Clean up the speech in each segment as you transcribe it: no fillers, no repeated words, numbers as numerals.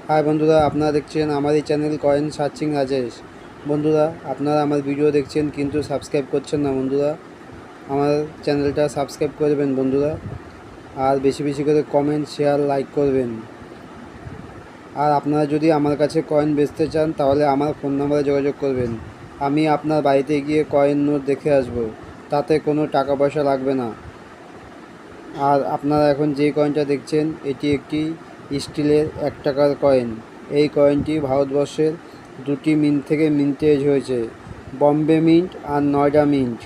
High বন্ধুরা, আপনারা দেখছেন আমার এই চ্যানেল কয়েন সার্চিং রাজেশ। বন্ধুরা, আপনারা আমার ভিডিও দেখছেন কিন্তু সাবস্ক্রাইব করছেন না। বন্ধুরা, আমার চ্যানেলটা সাবস্ক্রাইব করবেন বন্ধুরা, আর বেশি বেশি করে কমেন্ট, শেয়ার, লাইক করবেন। আর আপনারা যদি আমার কাছে কয়েন বেচতে চান তাহলে আমার ফোন নাম্বারে যোগাযোগ করবেন। আমি আপনার বাড়িতে গিয়ে কয়েন নোট দেখে আসব, তাতে কোনো টাকা পয়সা লাগবে না। আর আপনারা এখন যে কয়েনটা দেখছেন এটি একটি স্টিলের 1 টাকার কয়েন। এই কয়েনটি ভারতবর্ষের দুটি মিন্ট থেকে মিন্টেজ হয়েছে, বম্বে মিন্ট আর নয়ডা মিন্ট।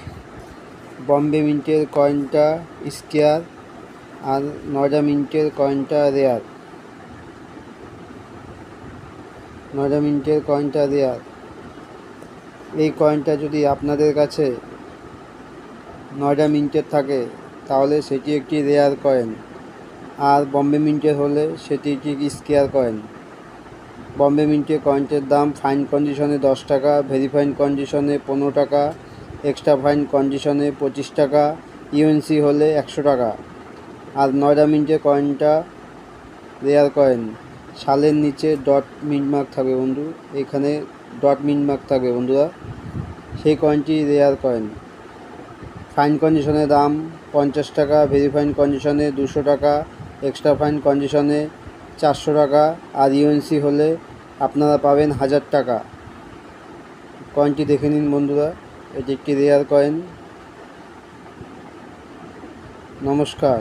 বম্বে মিন্টের কয়েনটা স্কোয়ার আর নয়ডা মিন্টের কয়েনটা রেয়ার। নয়ডা মিন্টের কয়েনটা রেয়ার। এই কয়েনটা যদি আপনাদের কাছে নয়ডা মিন্টের থাকে তাহলে সেটি একটি রেয়ার কয়েন, আর বম্বে মিন্টের হলে সেটি একটি স্কোয়ার কয়েন। বম্বে মিন্টের কয়েনটির দাম ফাইন কন্ডিশনে 10 টাকা, ভেরি ফাইন কন্ডিশনে 15 টাকা, এক্সট্রা ফাইন কন্ডিশনে 25 টাকা, ইউএনসি হলে 100 টাকা। আর নয়ডা মিন্টের কয়েনটা রেয়ার কয়েন। সালের নিচে ডট মিন্ট মার্ক থাকবে বন্ধু, এখানে ডট মিন্ট মার্ক থাকবে বন্ধুরা, সেই কয়েনটি রেয়ার কয়েন। ফাইন কন্ডিশনে দাম 50 টাকা, ভেরি ফাইন কন্ডিশনে 200 টাকা, এক্সট্রা ফাইন কন্ডিশনে 400 টাকা, আর ইউএনসি হলে আপনারা পাবেন 1000 টাকা। কয়েনটি দেখে নিন বন্ধুরা, এটি একটি রেয়ার কয়েন। নমস্কার।